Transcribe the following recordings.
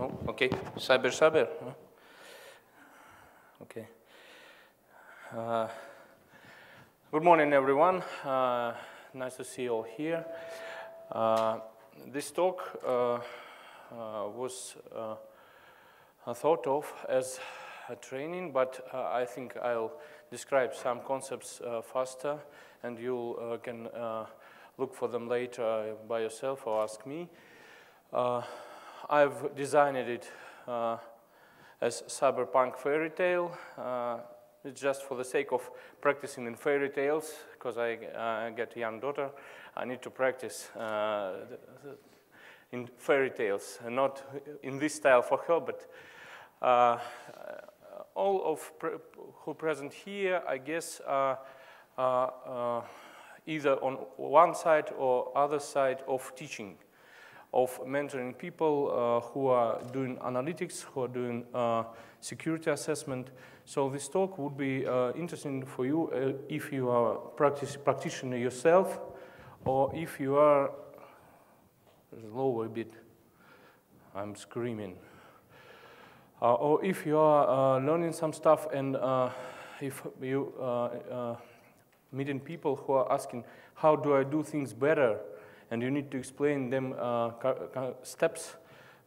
Oh, okay. Cyber. Okay. Good morning, everyone. Nice to see you all here. This talk was thought of as a training, but I think I'll describe some concepts faster, and you can look for them later by yourself or ask me. I've designed it as cyberpunk fairy tale. It's just for the sake of practicing in fairy tales, because I get a young daughter. I need to practice in fairy tales, and not in this style for her, but all of who present here, I guess, are either on one side or other side of teaching, of mentoring people who are doing analytics, who are doing security assessment. So this talk would be interesting for you if you are practitioner yourself, or if you are, lower a bit, I'm screaming. Or if you are learning some stuff, and if you meeting people who are asking, how do I do things better? And you need to explain them steps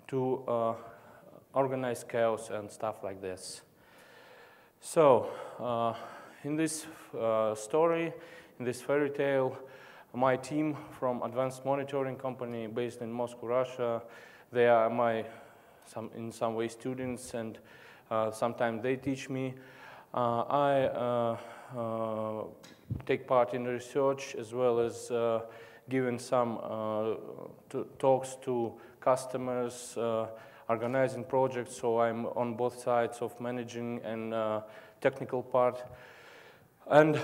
to organize chaos and stuff like this. So, in this story, in this fairy tale, my team from Advanced Monitoring Company based in Moscow, Russia, they are in some way students, and sometimes they teach me. I take part in research as well as giving some talks to customers, organizing projects, so I'm on both sides of managing and technical part. And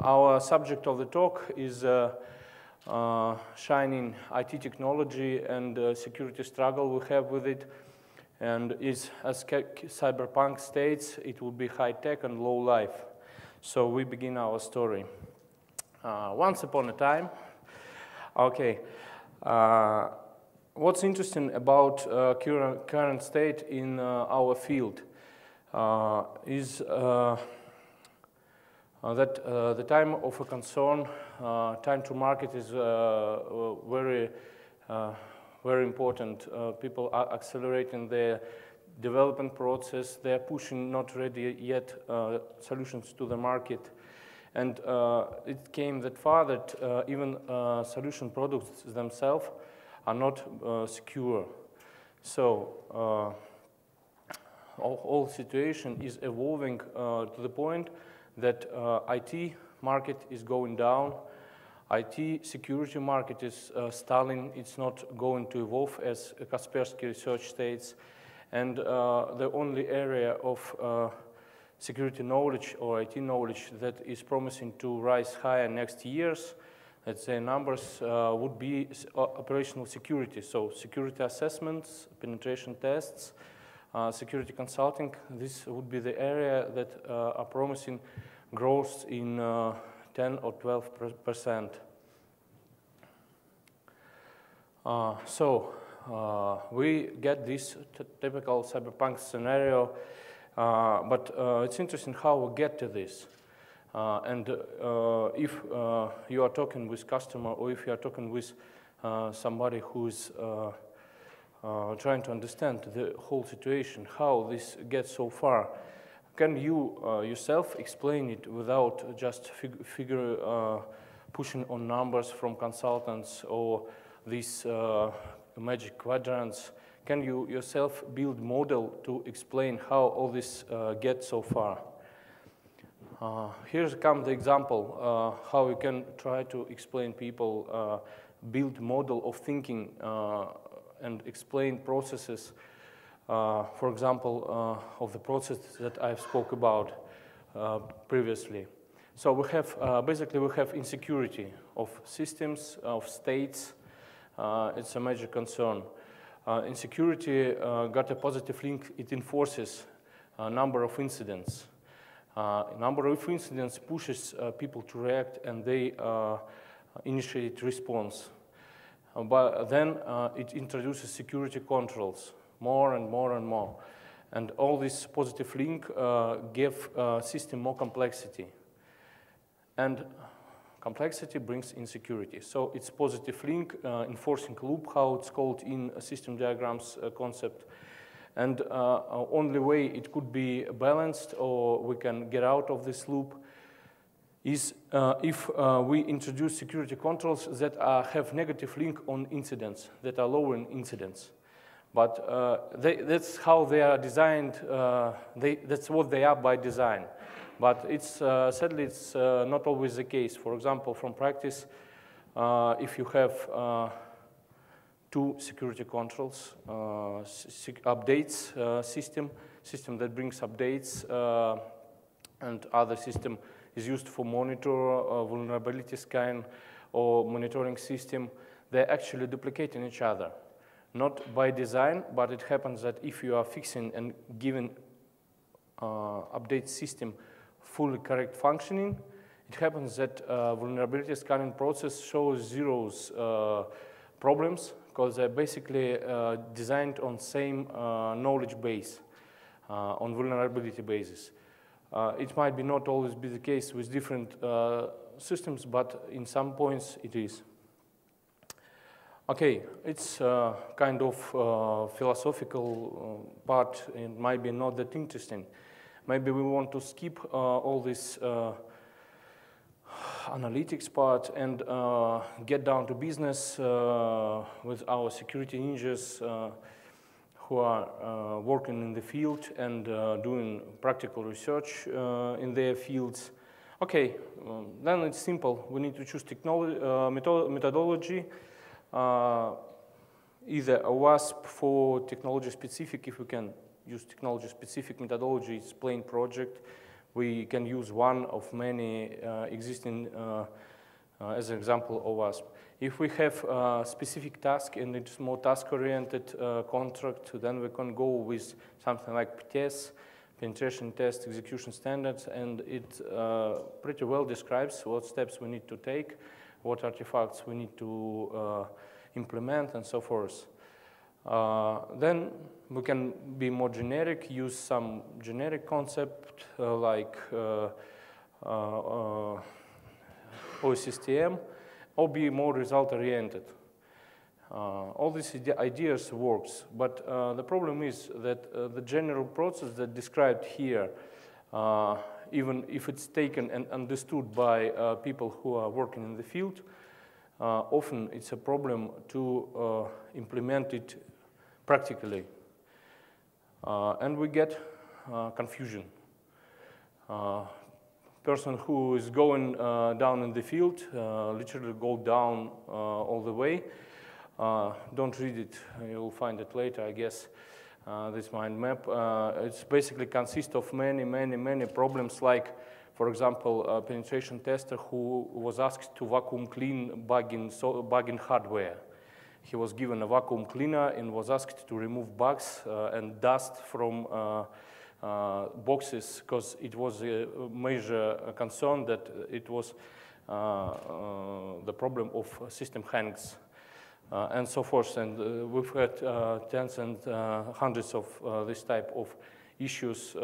our subject of the talk is shining IT technology and security struggle we have with it. And is, as cyberpunk states, it will be high tech and low life. So we begin our story. Once upon a time, okay, what's interesting about current state in our field is that the time of a concern, time to market is very important. People are accelerating their development process. They're pushing not ready yet solutions to the market. And it came that far that even solution products themselves are not secure. So whole situation is evolving to the point that IT market is going down. IT security market is stalling. It's not going to evolve as Kaspersky research states. And the only area of security knowledge or IT knowledge that is promising to rise higher next years, let's say numbers, would be operational security. So security assessments, penetration tests, security consulting, this would be the area that are promising growth in 10 or 12%. So we get this typical cyberpunk scenario, but it's interesting how we get to this. And if you are talking with customer, or if you are talking with somebody who's trying to understand the whole situation, how this gets so far, can you yourself explain it without just pushing on numbers from consultants or these magic quadrants? Can you yourself build model to explain how all this gets so far? Here comes the example how you can try to explain people, build model of thinking and explain processes, for example, of the process that I've spoke about previously. So we have, basically we have insecurity of systems, of states. It's a major concern. Insecurity got a positive link. It enforces a number of incidents. Number of incidents pushes people to react, and they initiate response. But then it introduces security controls. more and more and more. And all this positive link give system more complexity. And complexity brings insecurity. So it's positive link, enforcing loop, how it's called in system diagrams concept. And only way it could be balanced or we can get out of this loop is if we introduce security controls that have negative link on incidents, that are lowering incidents. But that's how they are designed, that's what they are by design. But it's, sadly, it's not always the case. For example, from practice, if you have two security controls, updates system that brings updates, and other system is used for monitor vulnerability scan or monitoring system, they're actually duplicating each other. Not by design, but it happens that if you are fixing and giving update system fully correct functioning, it happens that vulnerability scanning process shows zeros problems because they're basically designed on same knowledge base, on vulnerability basis. It might be not always be the case with different systems, but in some points it is. Okay, it's kind of philosophical part and might be not that interesting. Maybe we want to skip all this analytics part and get down to business with our security ninjas who are working in the field and doing practical research in their fields. Okay, then it's simple. We need to choose technology, methodology, either a WASP for technology specific, if we can use technology specific methodology, it's plain project. We can use one of many existing as an example of WASP. If we have a specific task and it's more task-oriented contract, then we can go with something like PTES, penetration test execution standards, and it pretty well describes what steps we need to take, what artifacts we need to implement, and so forth. Then we can be more generic, use some generic concept like OSSTMM, or be more result-oriented. All these ideas works, but the problem is that the general process that described here, even if it's taken and understood by people who are working in the field, often it's a problem to implement it practically. And we get confusion. Person who is going down in the field literally go down all the way. Don't read it, you'll find it later, I guess, this mind map. It's basically consists of many problems, like, for example, a penetration tester who was asked to vacuum clean bug in hardware. He was given a vacuum cleaner and was asked to remove bugs and dust from boxes, because it was a major concern that it was the problem of system hangs and so forth. And we've had tens and hundreds of this type of issues.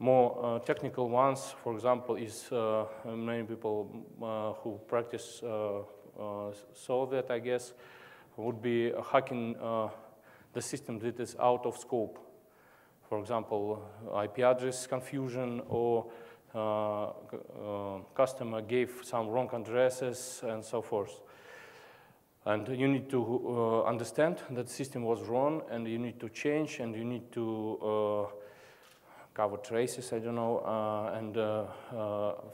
More technical ones, for example, is many people who practice saw that, I guess, would be hacking the system that is out of scope. For example, IP address confusion, or customer gave some wrong addresses and so forth. And you need to understand that the system was wrong, and you need to change, and you need to cover traces, I don't know, and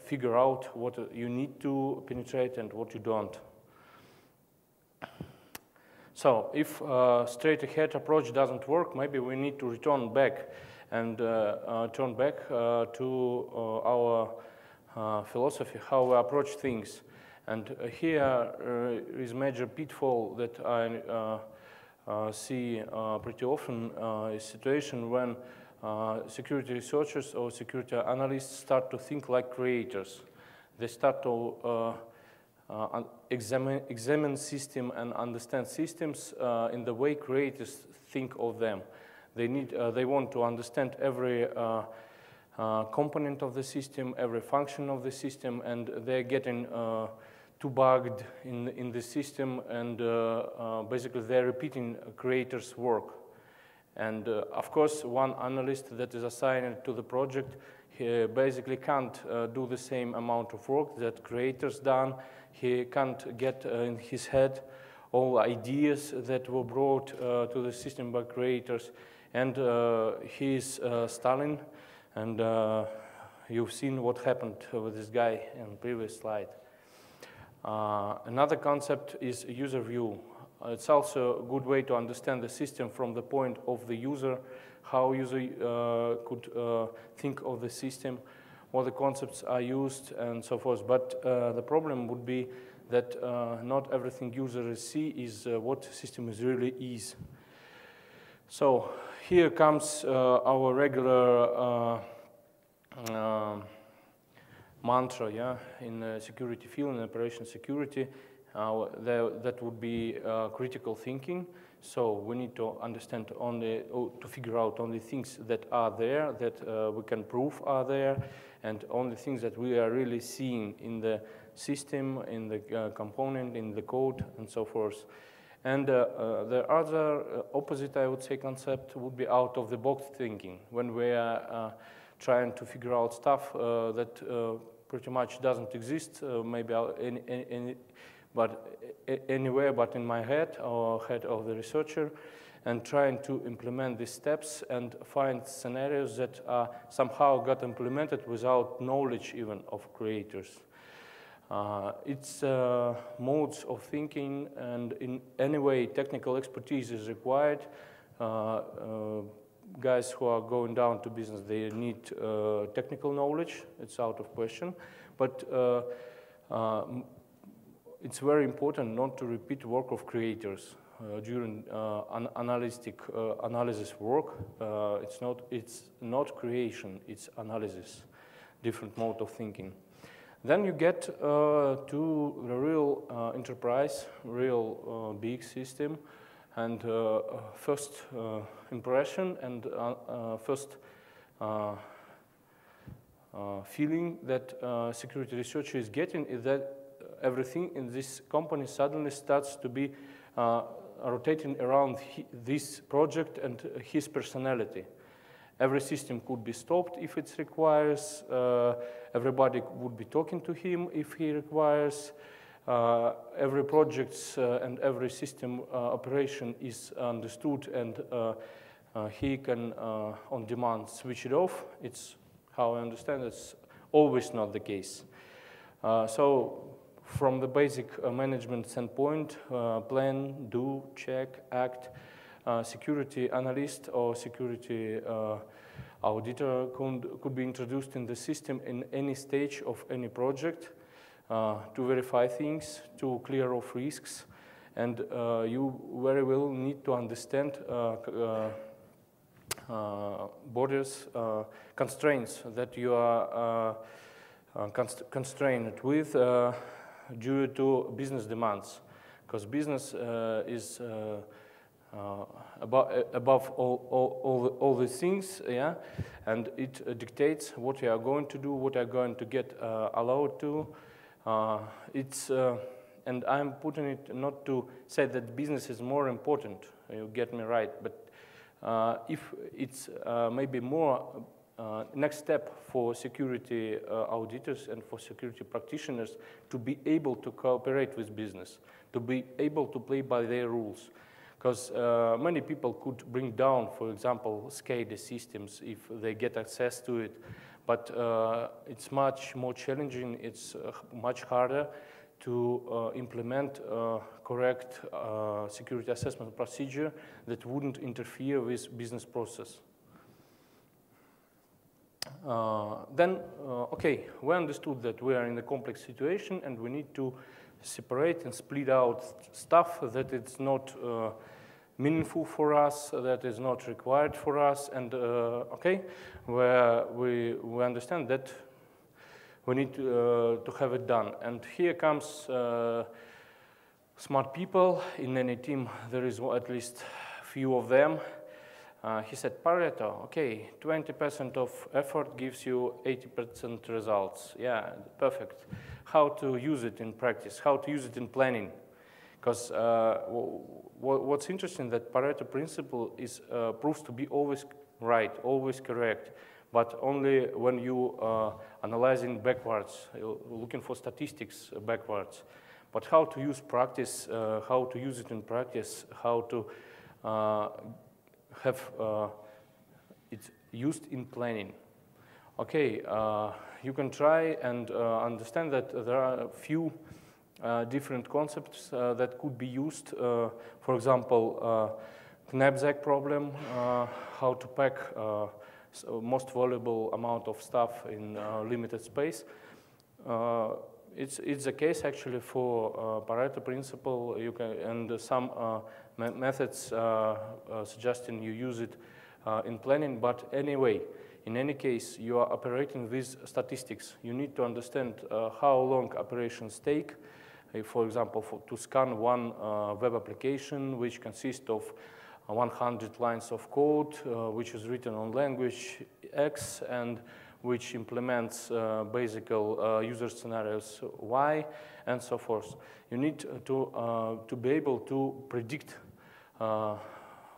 figure out what you need to penetrate and what you don't. So if straight ahead approach doesn't work, maybe we need to return back and turn back to our philosophy, how we approach things. And here is major pitfall that I see pretty often, a situation when security researchers or security analysts start to think like creators. They start to examine system and understand systems in the way creators think of them. They want to understand every component of the system, every function of the system, and they're getting too bugged in the system, and basically they're repeating creators' work. And of course, one analyst that is assigned to the project, he basically can't do the same amount of work that creators done. He can't get in his head all ideas that were brought to the system by creators. And he's stalling, and you've seen what happened with this guy in the previous slide. Another concept is user view. It's also a good way to understand the system from the point of the user, how user could think of the system, what the concepts are used, and so forth. But the problem would be that not everything users see is what system really is. So here comes our regular mantra, yeah, in security field, in operation security. That would be critical thinking. So we need to understand only, to figure out only things that are there, that we can prove are there, and only things that we are really seeing in the system, in the component, in the code, and so forth. And the other opposite, I would say, concept would be out-of-the-box thinking, when we are trying to figure out stuff that pretty much doesn't exist, maybe anywhere but in my head or head of the researcher, and trying to implement these steps and find scenarios that somehow got implemented without knowledge even of creators. It's modes of thinking, and in any way technical expertise is required. Guys who are going down to business, they need technical knowledge, it's out of question. But it's very important not to repeat work of creators during analysis work. It's not creation, it's analysis, different mode of thinking. Then you get to the real enterprise, real big system, and first impression and first feeling that security researcher is getting is that everything in this company suddenly starts to be rotating around this project and his personality. Every system could be stopped if it requires. Everybody would be talking to him if he requires. Every project and every system operation is understood, and he can, on demand, switch it off. It's how I understand it's always not the case. So from the basic management standpoint, plan, do, check, act, security analyst or security auditor could be introduced in the system in any stage of any project to verify things, to clear off risks, and you very well need to understand borders, constraints that you are constrained with due to business demands, because business is above all these things, yeah, and it dictates what you are going to do, what you are going to get allowed to. And I'm putting it not to say that business is more important, you get me right, but if it's maybe more next step for security auditors and for security practitioners to be able to cooperate with business, to be able to play by their rules. Because many people could bring down, for example, SCADA systems if they get access to it, but it's much more challenging, it's much harder to implement correct security assessment procedure that wouldn't interfere with business process. Okay, we understood that we are in a complex situation and we need to separate and split out stuff that it's not meaningful for us, that is not required for us, and okay, where we understand that we need to have it done. And here comes smart people. In any team, there is at least few of them. He said, Pareto, okay, 20% of effort gives you 80% results. Yeah, perfect. How to use it in practice? How to use it in planning? Because what's interesting that Pareto principle is proves to be always right, always correct, but only when you analyzing backwards, looking for statistics backwards. But how to use practice, how to use it in practice, how to have it used in planning. Okay, you can try and understand that there are a few different concepts that could be used. For example, knapsack problem, how to pack most valuable amount of stuff in limited space. It's a case actually for Pareto principle. You can, and some methods suggesting you use it in planning. But anyway, in any case, you are operating with statistics. You need to understand how long operations take. For example, to scan one web application, which consists of 100 lines of code, which is written on language X, and which implements basic user scenarios Y, and so forth. You need to be able to predict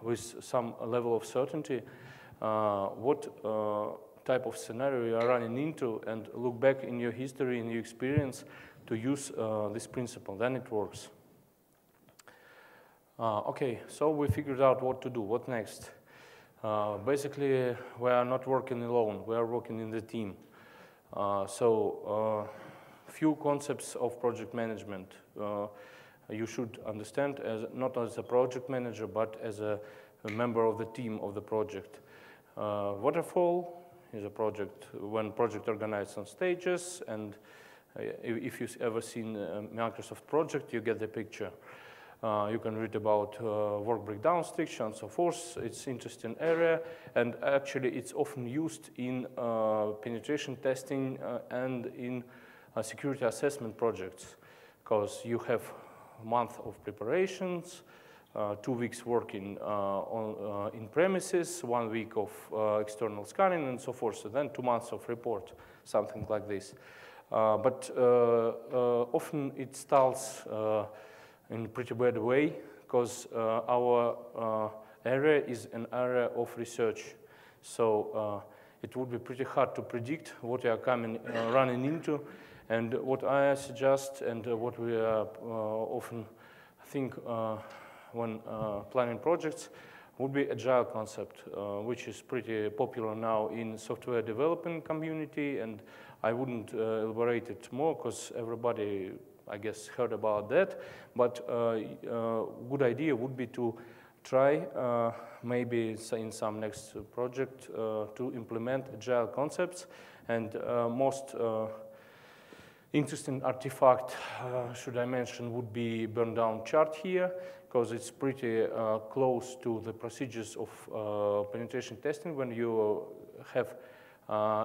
with some level of certainty what type of scenario you are running into, and look back in your history, in your experience, to use this principle. Then it works. Okay, so we figured out what to do. What next? Basically, we are not working alone. We are working in the team. Few concepts of project management you should understand, as not as a project manager, but as a member of the team of the project. Waterfall is a project when project organized on stages, and if you've ever seen a Microsoft project, you get the picture. You can read about work breakdown structure and so forth. It's an interesting area, and actually it's often used in penetration testing and in security assessment projects, because you have a month of preparations, 2 weeks working in premises, 1 week of external scanning and so forth, so then 2 months of report, something like this. But often it stalls in a pretty bad way, because our area is an area of research. So it would be pretty hard to predict what you are running into. And what I suggest, and what we often think when planning projects, would be agile concept, which is pretty popular now in software development community. And I wouldn't elaborate it more, because everybody, I guess, heard about that. But good idea would be to try, maybe in some next project, to implement agile concepts. And most interesting artifact, should I mention, would be burn down chart here, because it's pretty close to the procedures of penetration testing when you have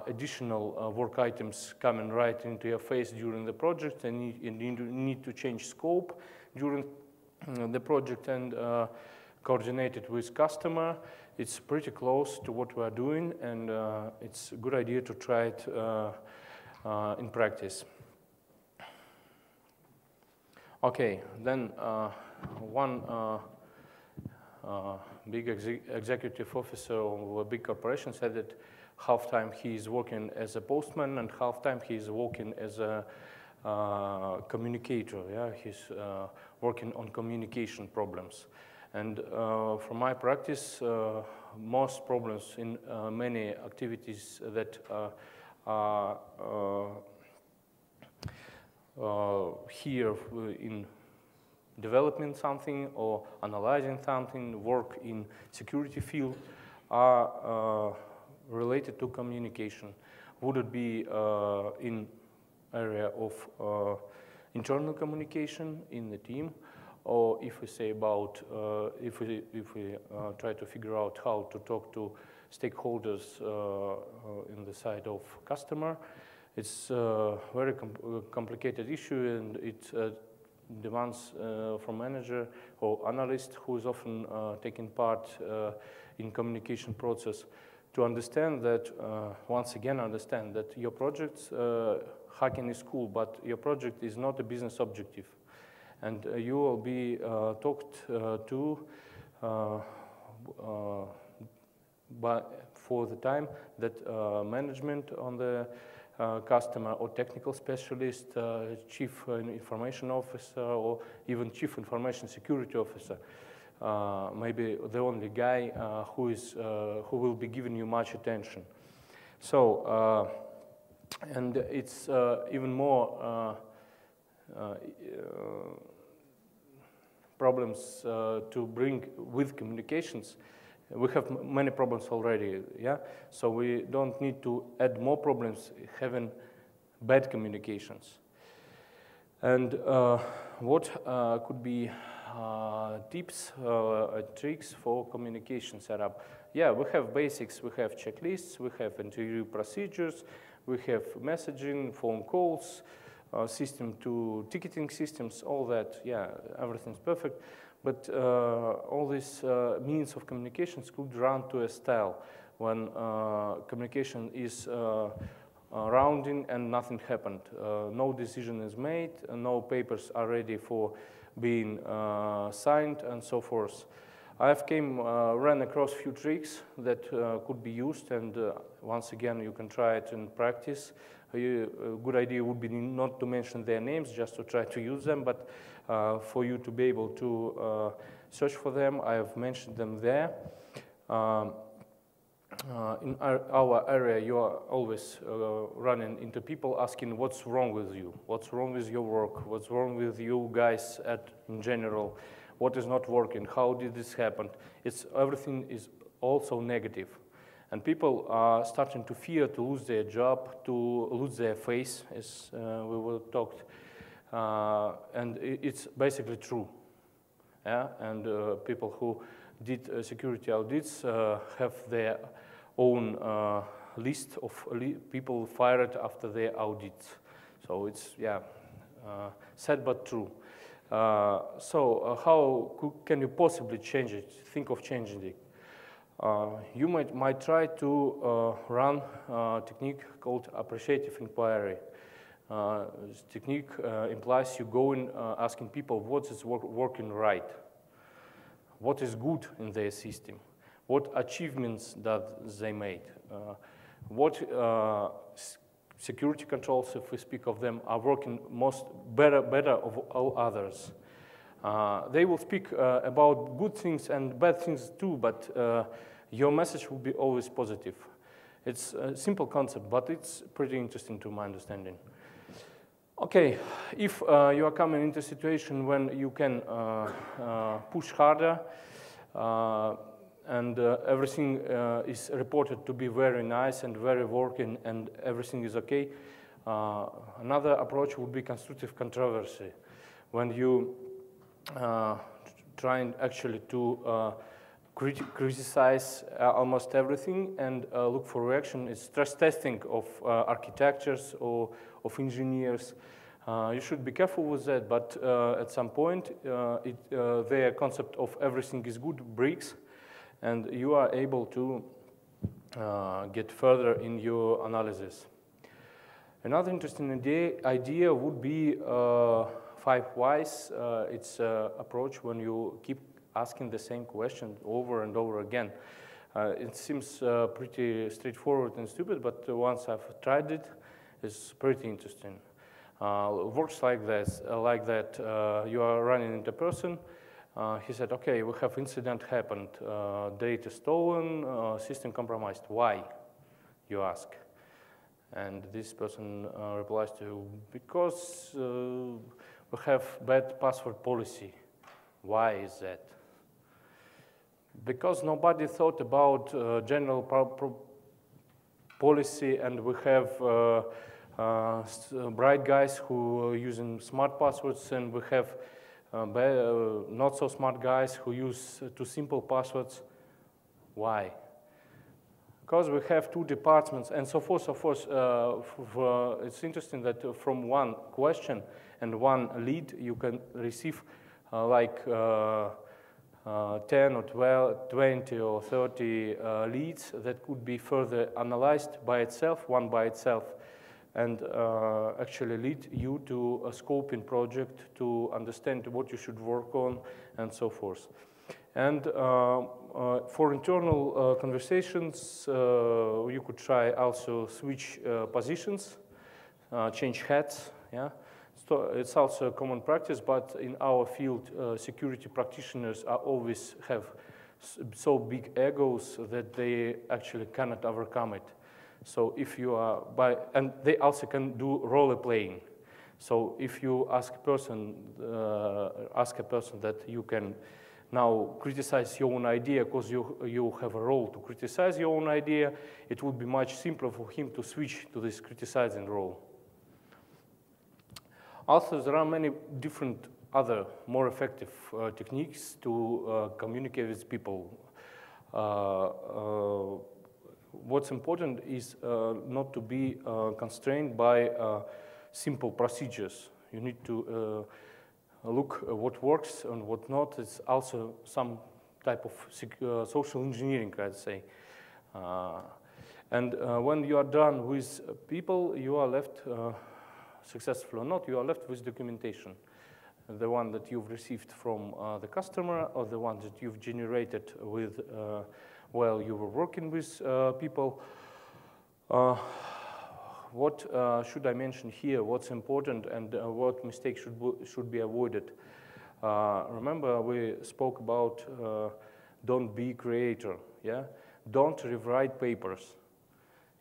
additional work items coming right into your face during the project, and you need to change scope during the project and coordinate it with customer. It's pretty close to what we are doing, and it's a good idea to try it in practice. Okay, then one big executive officer of a big corporation said that half time he is working as a postman and half time he is working as a communicator. Yeah, he's working on communication problems. And from my practice, most problems in many activities that are here in developing something or analyzing something, work in security field, are related to communication. Would it be in area of internal communication in the team, or if we say about if we try to figure out how to talk to stakeholders in the side of customer, It's a very complicated issue, and it demands from manager or analyst who is often taking part in communication process to understand that, once again, understand that your project, hacking is cool, but your project is not a business objective. And you will be talked to for the time that management on the customer or technical specialist, chief information officer, or even chief information security officer, maybe the only guy who will be giving you much attention. So, and it's even more problems to bring with communications. We have many problems already, yeah? So we don't need to add more problems having bad communications. And what could be tips, tricks for communication setup? Yeah, we have basics, we have checklists, we have interview procedures, we have messaging, phone calls, system to ticketing systems, all that, yeah, everything's perfect. But all these means of communications could run to a style when communication is rounding and nothing happened. No decision is made, no papers are ready for being signed, and so forth. I have ran across few tricks that could be used, and once again, you can try it in practice. A good idea would be not to mention their names, just to try to use them, but for you to be able to search for them, I have mentioned them there. In our area, you are always running into people asking what's wrong with you, what's wrong with your work, what's wrong with you guys in general, what is not working, how did this happen? Everything is also negative. And people are starting to fear to lose their job, to lose their face, as we were talked. And it's basically true. Yeah? And people who did security audits have their own list of people fired after their audits. So it's, yeah, sad but true. So how can you possibly change it, think of changing it? You might try to run a technique called appreciative inquiry. This technique implies you go in asking people what is working right, what is good in their system, what achievements that they made, what security controls, if we speak of them, are working better of all others. They will speak about good things and bad things too, but your message will be always positive. It's a simple concept, but it's pretty interesting to my understanding. Okay, if you are coming into a situation when you can push harder and everything is reported to be very nice and very working and everything is okay, another approach would be constructive controversy. When you trying actually to criticize almost everything and look for reaction. It's stress testing of architectures or of engineers. You should be careful with that, but at some point, their concept of everything is good breaks, and you are able to get further in your analysis. Another interesting idea would be 5 whys. It's an approach when you keep asking the same question over and over again. It seems pretty straightforward and stupid, but once I've tried it, it's pretty interesting. Works like this, you are running into a person. He said, okay, we have incident happened, data stolen, system compromised. Why? You ask. And this person replies to you, because we have bad password policy. Why is that? Because nobody thought about general policy, and we have bright guys who are using smart passwords, and we have not so smart guys who use too simple passwords. Why? because we have two departments and so forth, it's interesting that from one question and one lead, you can receive like 10 or 12, 20 or 30 leads that could be further analyzed by itself, one by itself, and actually lead you to a scoping project to understand what you should work on and so forth. And for internal conversations, you could try also switch positions, change hats, yeah. So it's also a common practice, but in our field, security practitioners always have so big egos that they actually cannot overcome it. So if you are and they also can do role playing. So if you ask a person that you can now criticize your own idea because you have a role to criticize your own idea, it would be much simpler for him to switch to this criticizing role. Also, there are many different other more effective techniques to communicate with people. What's important is not to be constrained by simple procedures. You need to look at what works and what not. It's also some type of social engineering, I'd say. And when you are done with people, you are left, successful or not, you are left with documentation. The one that you've received from the customer or the one that you've generated with while you were working with people. What should I mention here? What's important and what mistakes should be avoided? Remember, we spoke about don't be creator. Yeah, don't rewrite papers.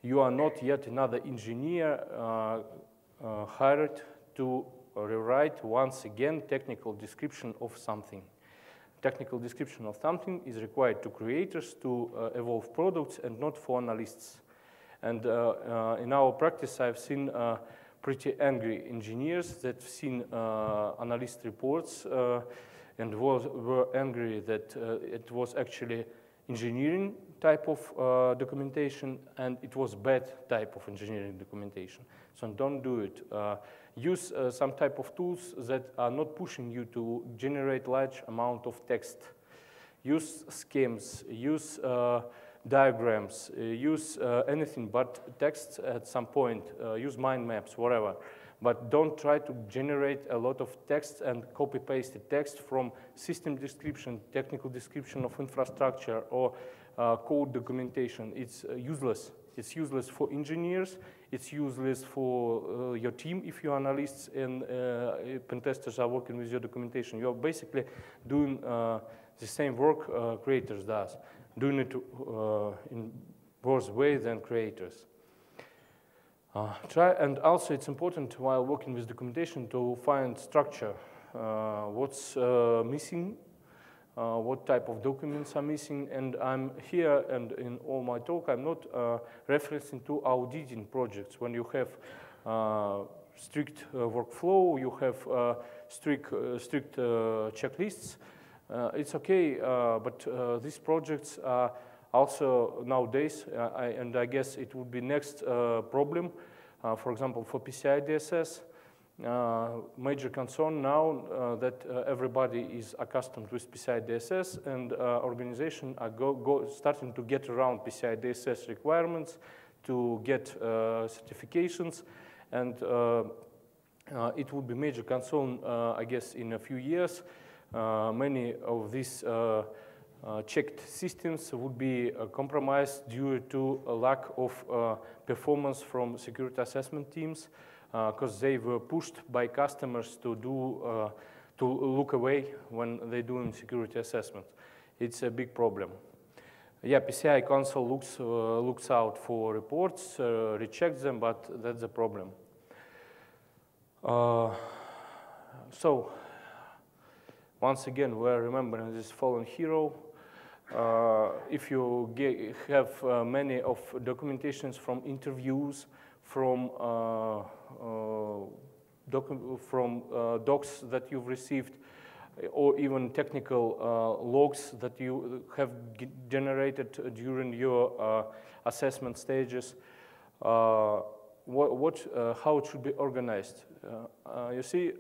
You are not yet another engineer hired to rewrite once again technical description of something. Technical description of something is required to creators to evolve products and not for analysts. And in our practice, I've seen pretty angry engineers that have seen analyst reports and were angry that it was actually engineering type of documentation and it was bad type of engineering documentation. So don't do it. Use some type of tools that are not pushing you to generate large amount of text. Use schemes, use diagrams, use anything but text at some point, use mind maps, whatever. But don't try to generate a lot of text and copy-paste the text from system description, technical description of infrastructure, or code documentation. It's useless. It's useless for engineers. It's useless for your team if you're analysts and pen testers are working with your documentation. You're basically doing the same work creators does, doing it in worse way than creators. And also it's important while working with documentation to find structure. What's missing? What type of documents are missing? And I'm here, and in all my talk, I'm not referencing to auditing projects. When you have strict workflow, you have strict checklists, it's okay, but these projects are also nowadays, and I guess it would be next problem, for example, for PCI DSS, major concern now that everybody is accustomed with PCI DSS and organizations are starting to get around PCI DSS requirements to get certifications, and it would be major concern, I guess, in a few years. Many of these checked systems would be compromised due to a lack of performance from security assessment teams, because they were pushed by customers to look away when they're doing security assessment. It's a big problem. Yeah, PCI console looks out for reports, rechecks them, but that's a problem. So once again, we're remembering this fallen hero. If you have many of documentations from interviews, from docs that you've received, or even technical logs that you have generated during your assessment stages. How it should be organized. You see,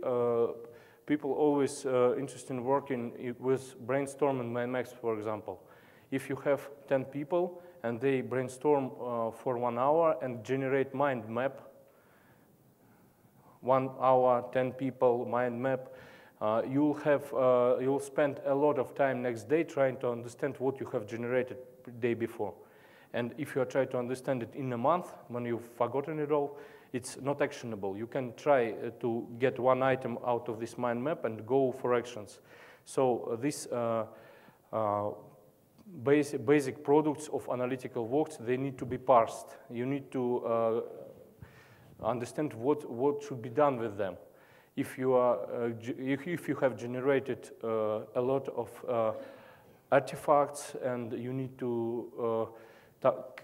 people always interested in working with brainstorm and mind maps, for example. If you have 10 people and they brainstorm for 1 hour and generate mind map, 1 hour, 10 people, mind map, you'll spend a lot of time next day trying to understand what you have generated the day before. And if you try to understand it in a month, when you've forgotten it all, it's not actionable. You can try to get one item out of this mind map and go for actions. So this basic products of analytical works, they need to be parsed. You need to understand what should be done with them. If you have generated a lot of artifacts and you need to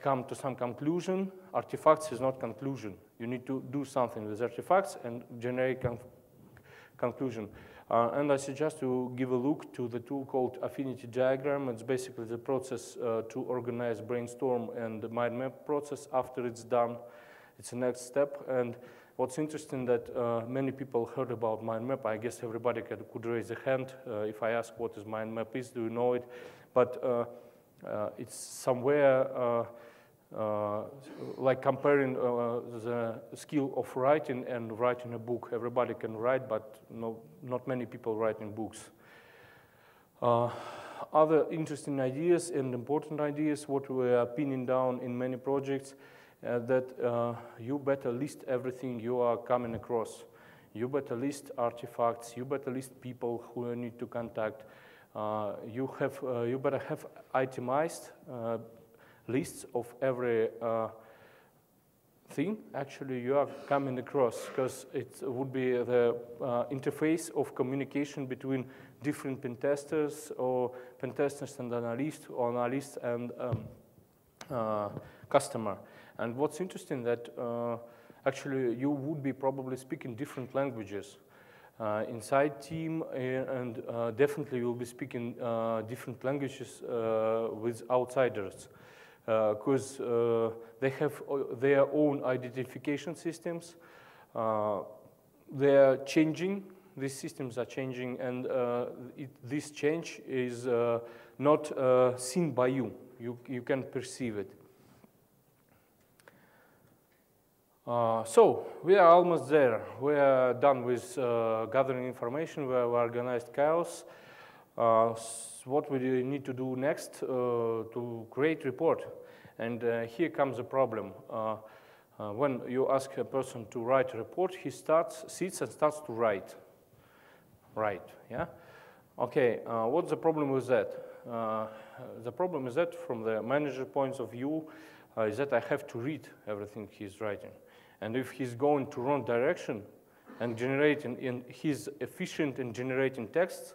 come to some conclusion, artifacts is not conclusion. You need to do something with artifacts and generate conclusion. And I suggest you give a look to the tool called affinity diagram. It's basically the process to organize brainstorm and the mind map process after it's done. It's the next step. And what's interesting that many people heard about mind map. I guess everybody could raise a hand if I ask what is mind map is, do you know it? But it's somewhere like comparing the skill of writing and writing a book. Everybody can write, but not many people write in books. Other interesting ideas and important ideas, what we are pinning down in many projects, that you better list everything you are coming across. You better list artifacts, you better list people who you need to contact. You better have itemized lists of every thing actually you are coming across, because it would be the interface of communication between different pen testers or pen testers and analysts, or analysts and customer. And what's interesting that actually you would be probably speaking different languages inside team, and definitely you'll be speaking different languages with outsiders, because they have their own identification systems. They are changing, these systems are changing, and this change is not seen by you. You can perceive it. So we are almost there. We are done with gathering information. We have organized chaos. What we need to do next to create report? And here comes the problem. When you ask a person to write a report, he sits and starts to write. Right? Yeah. Okay. What's the problem with that? The problem is that, from the manager point of view, is that I have to read everything he's writing. And if he's going to wrong direction and generating, he's efficient in generating texts,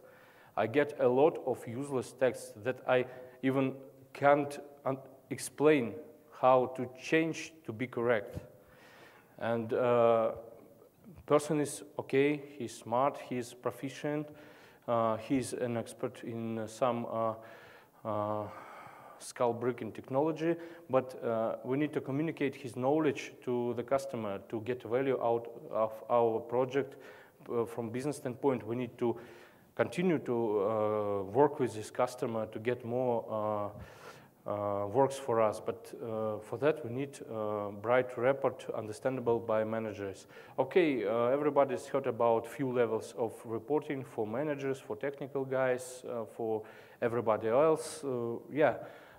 I get a lot of useless texts that I even can't explain how to change to be correct. And person is okay, he's smart, he's proficient, he's an expert in some skull breaking technology, but we need to communicate his knowledge to the customer to get value out of our project. From business standpoint, we need to continue to work with this customer to get more works for us, but for that we need bright report understandable by managers. Okay, everybody's heard about few levels of reporting for managers, for technical guys, for everybody else. Yeah,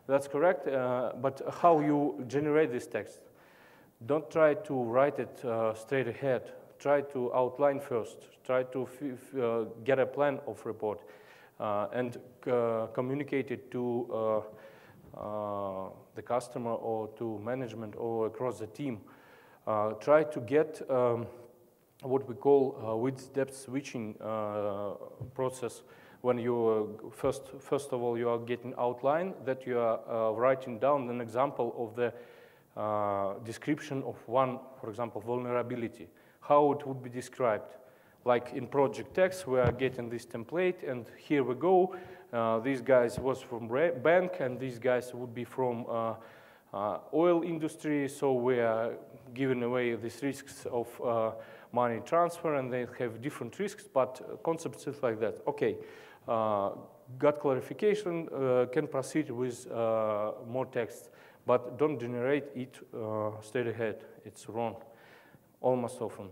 that's correct, but how you generate this text? Don't try to write it straight ahead. Try to outline first. Try to get a plan of report and communicate it to the customer or to management or across the team. Try to get what we call width-depth switching process. When you first of all you are getting outline, that you are writing down an example of the description of one, for example, vulnerability, how it would be described, Like in project text, we are getting this template, and here we go. These guys was from bank, and these guys would be from oil industry, so we are giving away these risks of money transfer, and they have different risks, but concepts is like that. Okay, got clarification, can proceed with more text, but don't generate it straight ahead. It's wrong, almost often.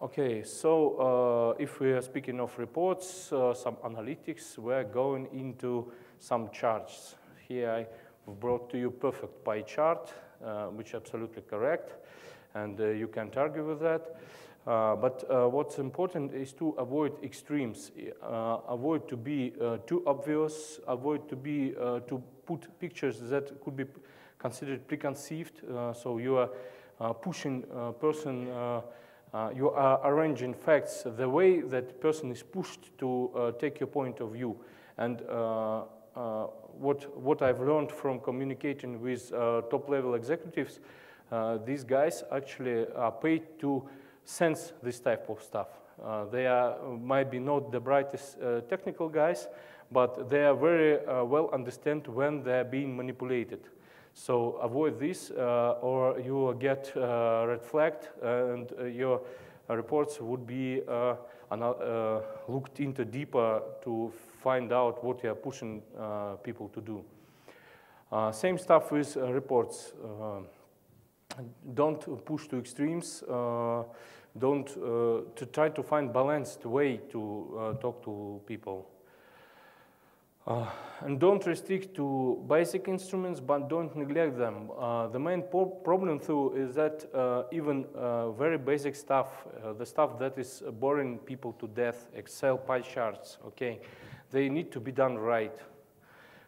Okay, so if we are speaking of reports, some analytics, we're going into some charts. Here I brought to you perfect pie chart, which is absolutely correct, and you can't argue with that. But what's important is to avoid extremes, avoid to be too obvious, avoid to be to put pictures that could be considered preconceived. So you are pushing a person, you are arranging facts the way that person is pushed to take your point of view. And what I've learned from communicating with top-level executives, these guys actually are paid to sense this type of stuff. They might be not the brightest technical guys, but they are very well understand when they are being manipulated. So avoid this, or you will get red flagged, and your reports would be looked into deeper to find out what you are pushing people to do. Same stuff with reports. Don't push to extremes. Don't to try to find balanced way to talk to people. And don't restrict to basic instruments, but don't neglect them. The main problem, though, is that even very basic stuff, the stuff that is boring people to death, Excel pie charts, okay, they need to be done right.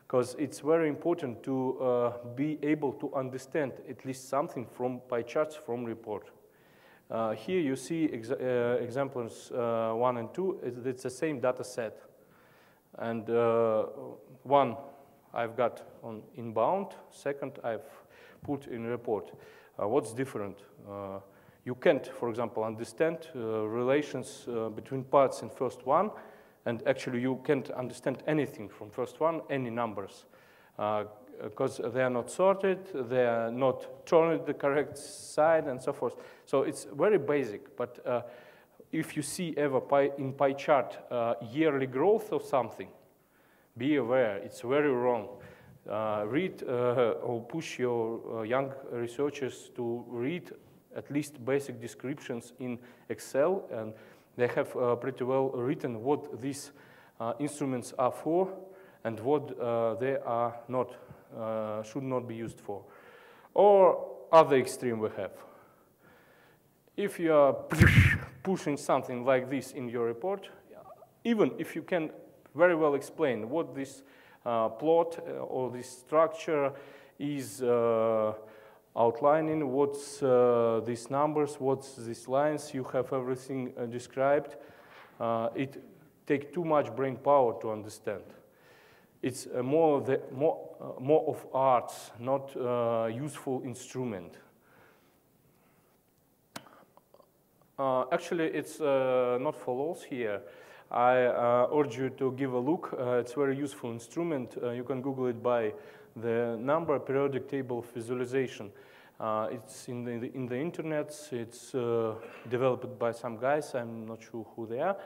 Because it's very important to be able to understand at least something from pie charts from report. Here you see examples 1 and 2, it's the same data set. And one I've got on inbound, second I've put in report. What's different? You can't, for example, understand relations between parts in first one, and actually you can't understand anything from first one, any numbers, because they are not sorted, they are not turned the correct side, and so forth. So it's very basic, but if you see ever in pie chart yearly growth of something, be aware, it's very wrong. Read or push your young researchers to read at least basic descriptions in Excel, and they have pretty well written what these instruments are for and what they are not, should not be used for. Or other extreme we have. If you are pushing something like this in your report, even if you can very well explain what this plot or this structure is outlining, what's these numbers, what's these lines, you have everything described, it takes too much brain power to understand. It's more of arts, not useful instrument. Actually, it's not for laws here. I urge you to give a look. It's a very useful instrument. You can Google it by the number periodic table visualization. It's in the internet. It's developed by some guys. I'm not sure who they are.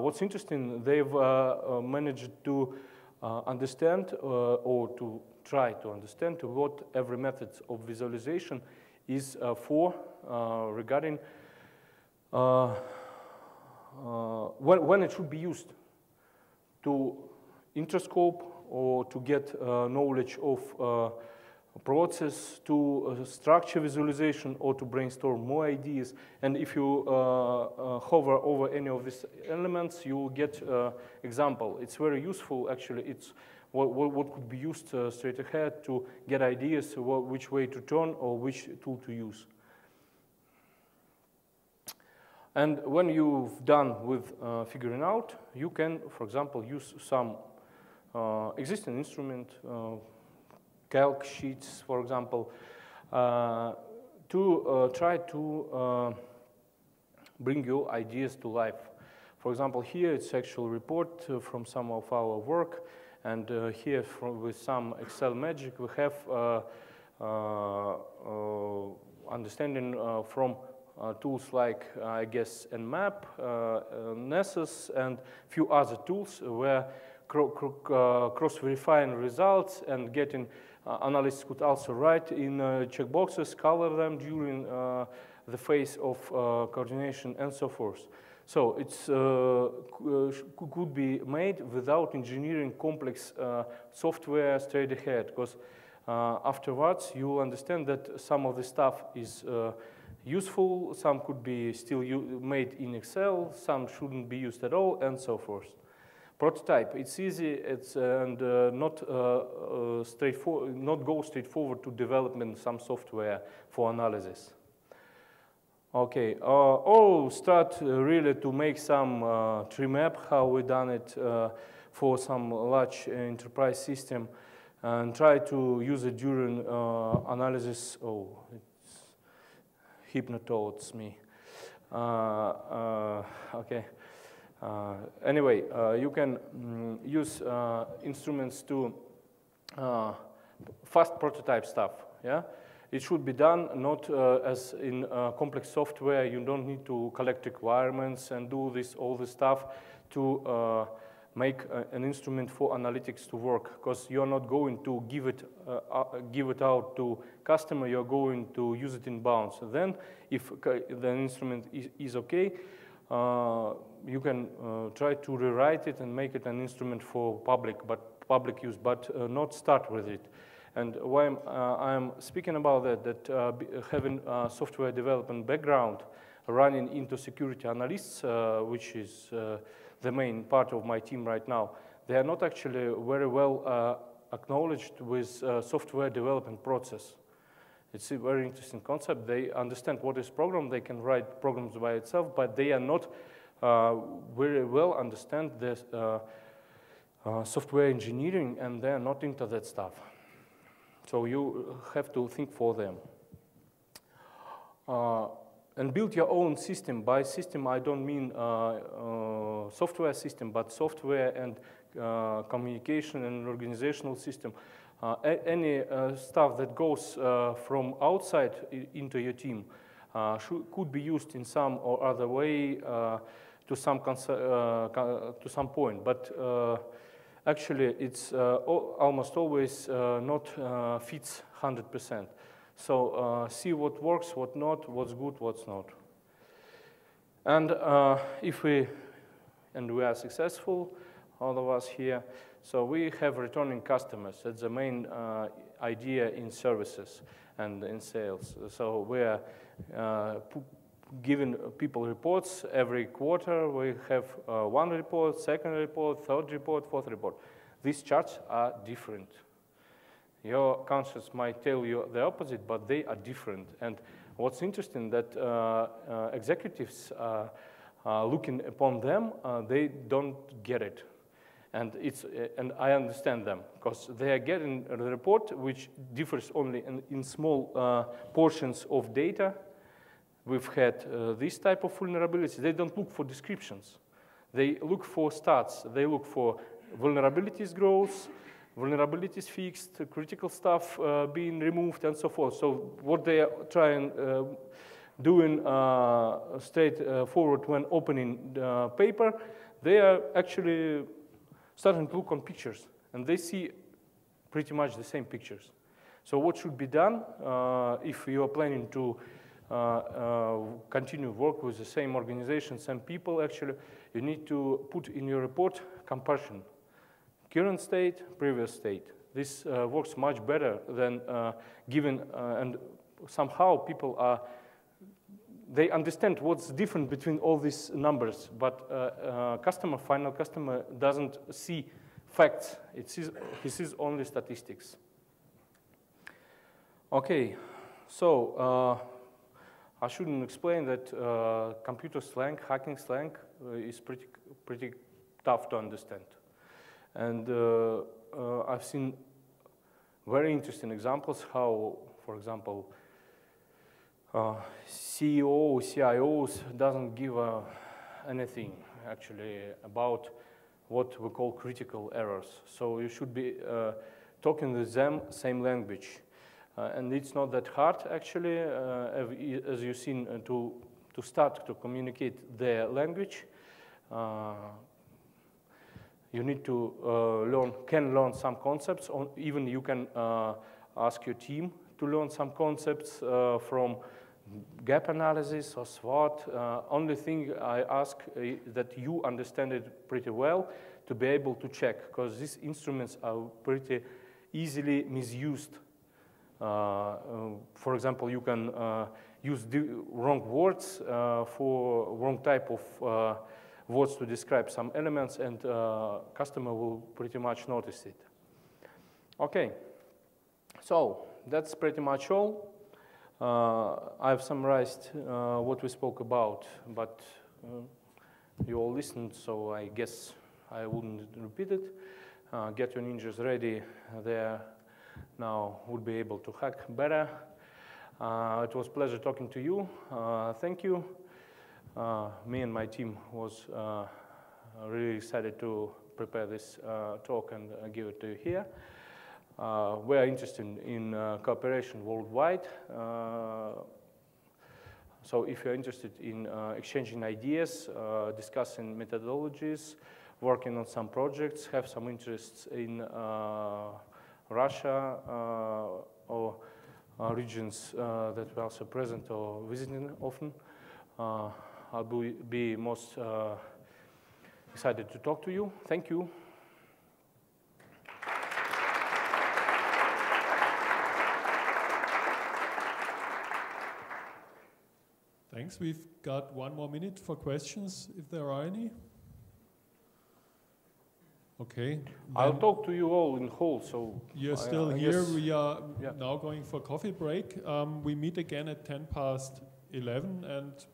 What's interesting, they've managed to understand or to try to understand what every method of visualization is for regarding when it should be used to interscope or to get knowledge of process, to structure visualization, or to brainstorm more ideas. And if you hover over any of these elements, you will get example. It's very useful, actually. It's what could be used straight ahead to get ideas which way to turn or which tool to use. And when you've done with figuring out, you can, for example, use some existing instrument, calc sheets, for example, to try to bring your ideas to life. For example, here it's actual report from some of our work, and here with some Excel magic we have understanding from tools like, I guess, Nmap, Nessus, and few other tools where cross-verifying results and getting analysts could also write in checkboxes, color them during the phase of coordination, and so forth. So it could be made without engineering complex software straight ahead, because afterwards you will understand that some of the stuff is useful, some could be still made in Excel, some shouldn't be used at all, and so forth. Prototype, it's easy, and not go straightforward to development some software for analysis. Okay, or start really to make some tree map, how we done it for some large enterprise system, and try to use it during analysis. Oh, it's hypnotoads me. Okay. Anyway, you can use instruments to fast prototype stuff. Yeah. It should be done not as in complex software. You don't need to collect requirements and do all this stuff to make an instrument for analytics to work, because you're not going to give it out to customer. You're going to use it in bounds. Then, if the instrument is okay, you can try to rewrite it and make it an instrument for public use, but not start with it. And why I'm speaking about that having a software development background, running into security analysts, which is the main part of my team right now, they are not actually very well acknowledged with software development process. It's a very interesting concept. They understand what is program. They can write programs by itself, but they are not very well understand the software engineering, and they are not into that stuff. So you have to think for them. And build your own system. By system, I don't mean software system, but software and communication and organizational system. Any stuff that goes from outside into your team could be used in some or other way to some point. But actually, it's almost always not fits 100%. So see what works, what not, what's good, what's not. And if we are successful, all of us here, so we have returning customers. That's the main idea in services and in sales. So we are giving people reports every quarter. We have one report, second report, third report, fourth report. These charts are different. Your conscience might tell you the opposite, but they are different. And what's interesting that executives looking upon them, they don't get it. And I understand them, because they are getting a report which differs only in small portions of data. We've had this type of vulnerabilities. They don't look for descriptions. They look for stats. They look for vulnerabilities growth, vulnerabilities fixed, critical stuff being removed, and so forth. So what they are trying doing straight forward when opening the paper, they are actually starting to look on pictures, and they see pretty much the same pictures. So what should be done if you are planning to continue work with the same organization, same people? Actually, you need to put in your report comparison. Current state, previous state. This works much better than given, and somehow people they understand what's different between all these numbers, but final customer doesn't see facts. He sees only statistics. Okay, so I shouldn't explain that computer slang, hacking slang, is pretty tough to understand. And I've seen very interesting examples how, for example, CEO, CIOs doesn't give anything actually about what we call critical errors. So you should be talking with them same language. And it's not that hard actually, as you've seen, to start to communicate their language. You need to learn some concepts, or even you can ask your team to learn some concepts from gap analysis or SWOT. Only thing I ask that you understand it pretty well to be able to check, because these instruments are pretty easily misused. For example, you can use the wrong words for wrong type of words to describe some elements, and customer will pretty much notice it. Okay, so that's pretty much all. I've summarized what we spoke about, but you all listened, so I guess I wouldn't repeat it. Get your ninjas ready. They now would be able to hack better. It was a pleasure talking to you. Thank you. Me and my team was really excited to prepare this talk and give it to you here. We are interested in cooperation worldwide. So if you're interested in exchanging ideas, discussing methodologies, working on some projects, have some interests in Russia or regions that we're also present or visiting often, I'll be most excited to talk to you. Thank you. Thanks. We've got 1 more minute for questions, if there are any. Okay. I'll talk to you all in hall, so... You're still here. We are now going for coffee break. We meet again at 11:10, and